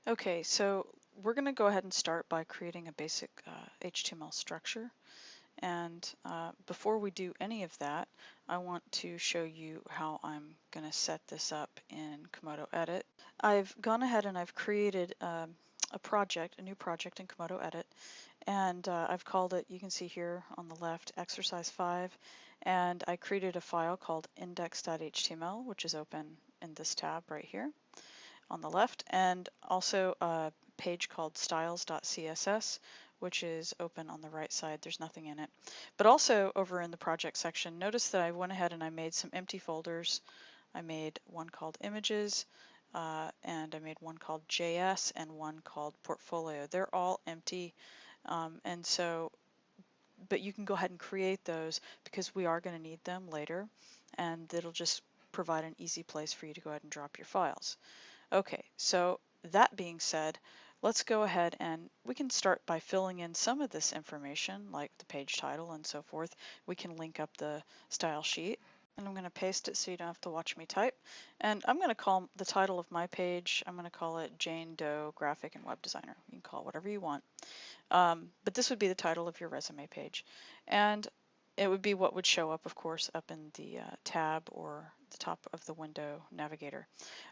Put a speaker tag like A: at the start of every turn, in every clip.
A: Okay, so we're going to go ahead and start by creating a basic HTML structure. And before we do any of that, I want to show you how I'm going to set this up in Komodo Edit. I've gone ahead and I've created a new project in Komodo Edit, and I've called it, you can see here on the left, Exercise 5, and I created a file called index.html, which is open in this tab right here on the left, and also a page called styles.css, which is open on the right side. There's nothing in it. But also over in the project section, notice that I went ahead and I made some empty folders. I made one called images, and I made one called JS and one called portfolio. They're all empty, but you can go ahead and create those because we are going to need them later, and it'll just provide an easy place for you to go ahead and drop your files. Okay, so that being said, let's go ahead and we can start by filling in some of this information, like the page title and so forth. We can link up the style sheet, and I'm going to paste it so you don't have to watch me type. And I'm going to call the title of my page, I'm going to call it Jane Doe Graphic and Web Designer. You can call it whatever you want. But this would be the title of your resume page. And it would be what would show up, of course, up in the tab or the top of the window navigator.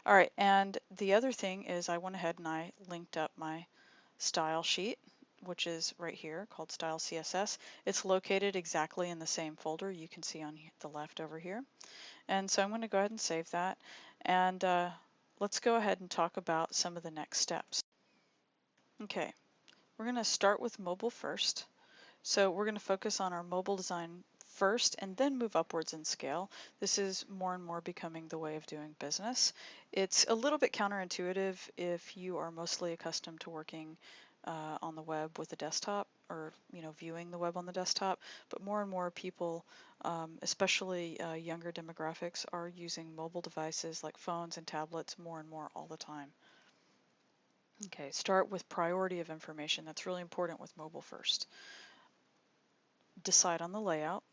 A: All right, and the other thing is I went ahead and I linked up my style sheet, which is right here called Style CSS. It's located exactly in the same folder you can see on the left over here. And so I'm going to go ahead and save that. And let's go ahead and talk about some of the next steps. Okay, we're going to start with mobile first. So we're going to focus on our mobile design first and then move upwards in scale. This is more and more becoming the way of doing business. It's a little bit counterintuitive if you are mostly accustomed to working on the web with a desktop, or viewing the web on the desktop, but more and more people, especially younger demographics, are using mobile devices like phones and tablets more and more all the time. Okay, start with priority of information. That's really important with mobile first. Decide on the layout,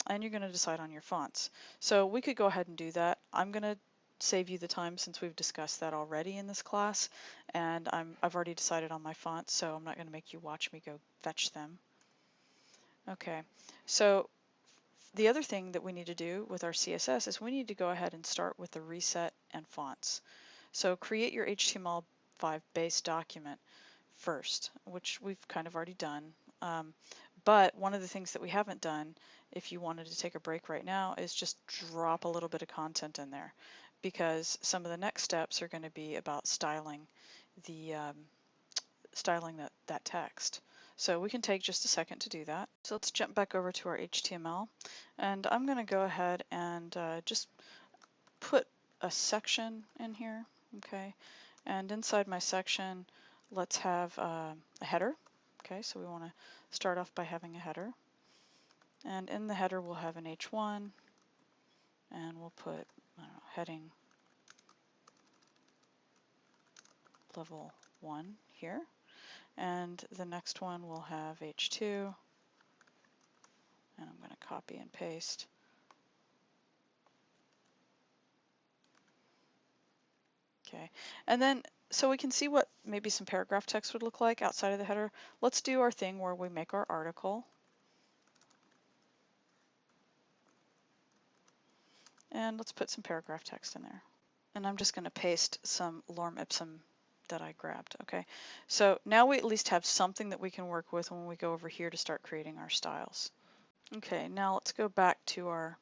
A: and you're going to decide on your fonts. So we could go ahead and do that. I'm going to save you the time since we've discussed that already in this class, and I've already decided on my fonts, so I'm not going to make you watch me go fetch them. Okay, so the other thing that we need to do with our CSS is we need to go ahead and start with the reset and fonts. So create your HTML5 base document first, which we've kind of already done. But one of the things that we haven't done, if you wanted to take a break right now, is just drop a little bit of content in there, because some of the next steps are going to be about styling that text. So we can take just a second to do that. So let's jump back over to our HTML, and I'm going to go ahead and just put a section in here, okay? And inside my section, let's have a header. Okay, so we want to start off by having a header. And in the header, we'll have an H1, and we'll put, I don't know, heading level 1 here. And the next one will have H2, and I'm going to copy and paste. Okay, and then so we can see what maybe some paragraph text would look like outside of the header. Let's do our thing where we make our article. And let's put some paragraph text in there. And I'm just going to paste some lorem ipsum that I grabbed. Okay, so now we at least have something that we can work with when we go over here to start creating our styles. Okay, now let's go back to our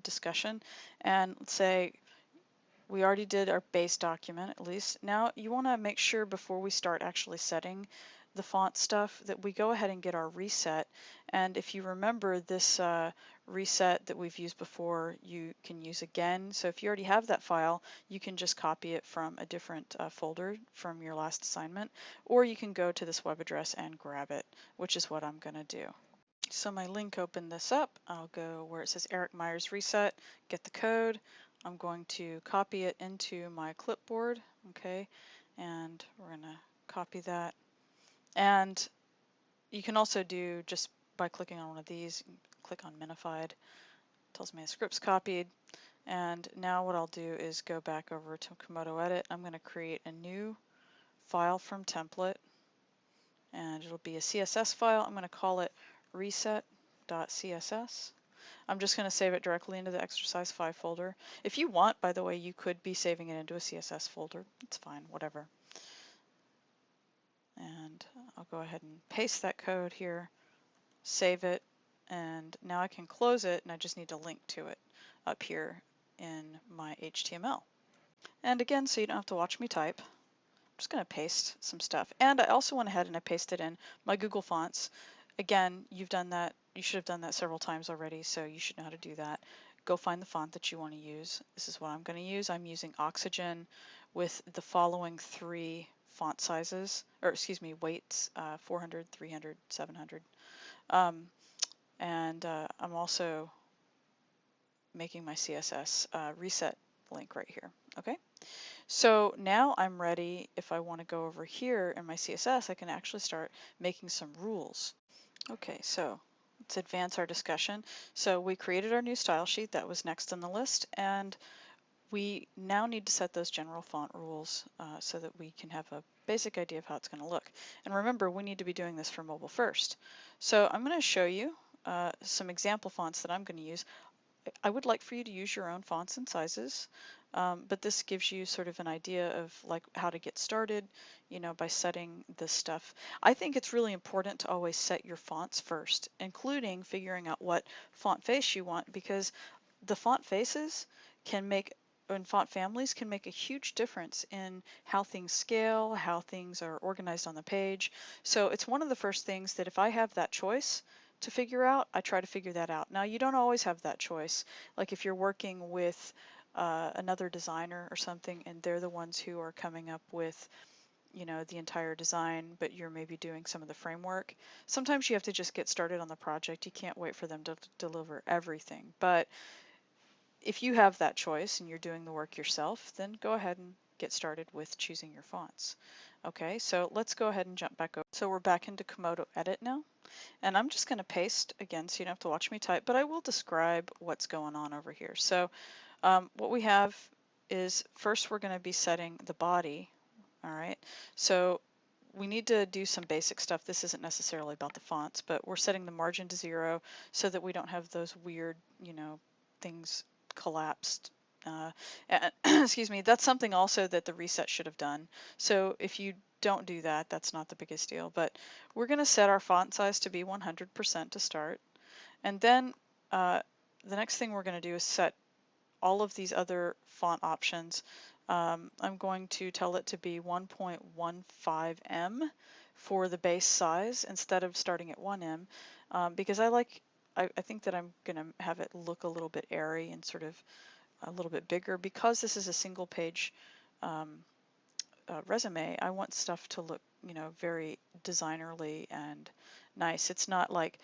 A: discussion, and let's say we already did our base document at least. Now you want to make sure before we start actually setting the font stuff that we go ahead and get our reset. And if you remember, this reset that we've used before, you can use again. So if you already have that file, you can just copy it from a different folder from your last assignment, or you can go to this web address and grab it, which is what I'm going to do. So my link opened this up. I'll go where it says Eric Myers reset, get the code. I'm going to copy it into my clipboard, okay, and we're going to copy that. And you can also do, just by clicking on one of these, click on minified, tells me the script's copied. And now what I'll do is go back over to Komodo Edit. I'm going to create a new file from template, and it'll be a CSS file. I'm going to call it reset.css. I'm just going to save it directly into the exercise 5 folder. If you want, by the way, you could be saving it into a CSS folder. It's fine, whatever. And I'll go ahead and paste that code here, save it, and now I can close it, and I just need to link to it up here in my HTML. And again, so you don't have to watch me type, I'm just going to paste some stuff. And I also went ahead and I pasted in my Google Fonts. Again, you've done that. You should have done that several times already, so you should know how to do that. Go find the font that you want to use. This is what I'm going to use. I'm using Oxygen with the following 3 font sizes, or excuse me, weights, 400, 300, 700. I'm also making my CSS reset link right here. Okay, so now I'm ready. If I want to go over here in my CSS, I can actually start making some rules. Okay, so let's advance our discussion. So we created our new style sheet that was next on the list, and we now need to set those general font rules so that we can have a basic idea of how it's going to look. And remember, we need to be doing this for mobile first. So I'm going to show you some example fonts that I'm going to use. I would like for you to use your own fonts and sizes, but this gives you sort of an idea of like how to get started, you know, by setting this stuff. I think it's really important to always set your fonts first, including figuring out what font face you want, because the font faces can make, and font families can make a huge difference in how things scale, how things are organized on the page. So it's one of the first things that if I have that choice to figure out, I try to figure that out. Now, you don't always have that choice. Like if you're working with another designer or something, and they're the ones who are coming up with, you know, the entire design, but you're maybe doing some of the framework. Sometimes you have to just get started on the project. You can't wait for them to deliver everything. But if you have that choice and you're doing the work yourself, then go ahead and get started with choosing your fonts. Okay, so let's go ahead and jump back over. So we're back into Komodo Edit now. And I'm just going to paste again so you don't have to watch me type, but I will describe what's going on over here. So what we have is first we're going to be setting the body. All right, so we need to do some basic stuff. This isn't necessarily about the fonts, but we're setting the margin to 0 so that we don't have those weird, you know, things collapsed. And, excuse me, that's something also that the reset should have done. So if you don't do that, that's not the biggest deal, but we're going to set our font size to be 100% to start. And then the next thing we're going to do is set all of these other font options. I'm going to tell it to be 1.15 for the base size instead of starting at 1 because I think that I'm going to have it look a little bit airy and sort of a little bit bigger. Because this is a single page resume, I want stuff to look, you know, very designerly and nice. It's not like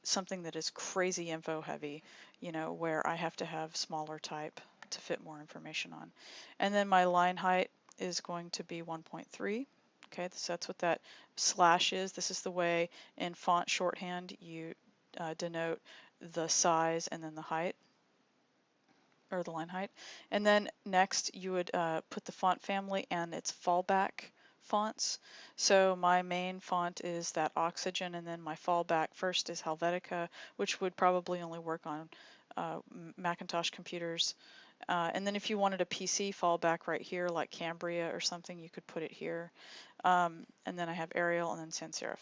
A: something that is crazy info heavy, you know, where I have to have smaller type to fit more information on. And then my line height is going to be 1.3. Okay, so that's what that slash is. This is the way in font shorthand you denote the size and then the height, or the line height. And then next you would put the font family and its fallback fonts. So my main font is that Oxygen, and then my fallback first is Helvetica, which would probably only work on Macintosh computers. And then if you wanted a PC fallback right here, like Cambria or something, you could put it here. And then I have Arial and then sans serif.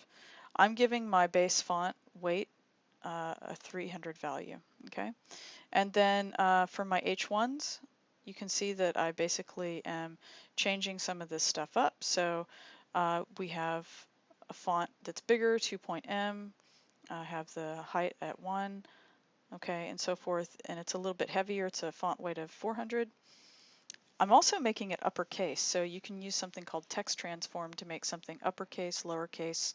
A: I'm giving my base font weight a 300 value, okay? And then for my H1s, you can see that I basically am changing some of this stuff up. So we have a font that's bigger, 2.M. I have the height at 1, okay, and so forth. And it's a little bit heavier. It's a font weight of 400. I'm also making it uppercase, so you can use something called text transform to make something uppercase, lowercase,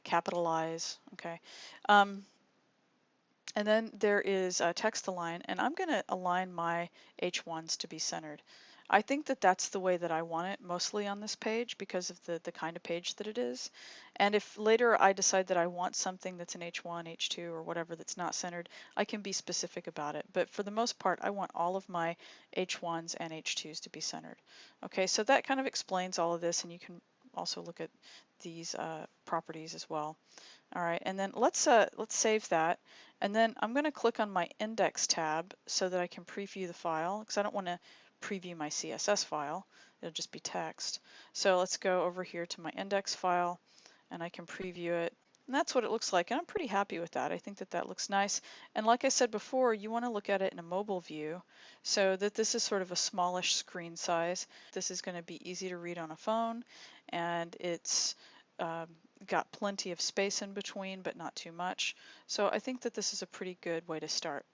A: capitalize, okay. And then there is text align, and I'm going to align my H1s to be centered. I think that that's the way that I want it mostly on this page because of the kind of page that it is. And if later I decide that I want something that's an H1, H2, or whatever that's not centered, I can be specific about it. But for the most part, I want all of my H1s and H2s to be centered. Okay, so that kind of explains all of this, and you can also look at these properties as well. All right, and then let's save that, and then I'm going to click on my index tab so that I can preview the file, because I don't want to preview my CSS file. It'll just be text. So let's go over here to my index file, and I can preview it. And that's what it looks like, and I'm pretty happy with that. I think that that looks nice. And like I said before, you want to look at it in a mobile view so that this is sort of a smallish screen size. This is going to be easy to read on a phone, and it's got plenty of space in between, but not too much. So I think that this is a pretty good way to start.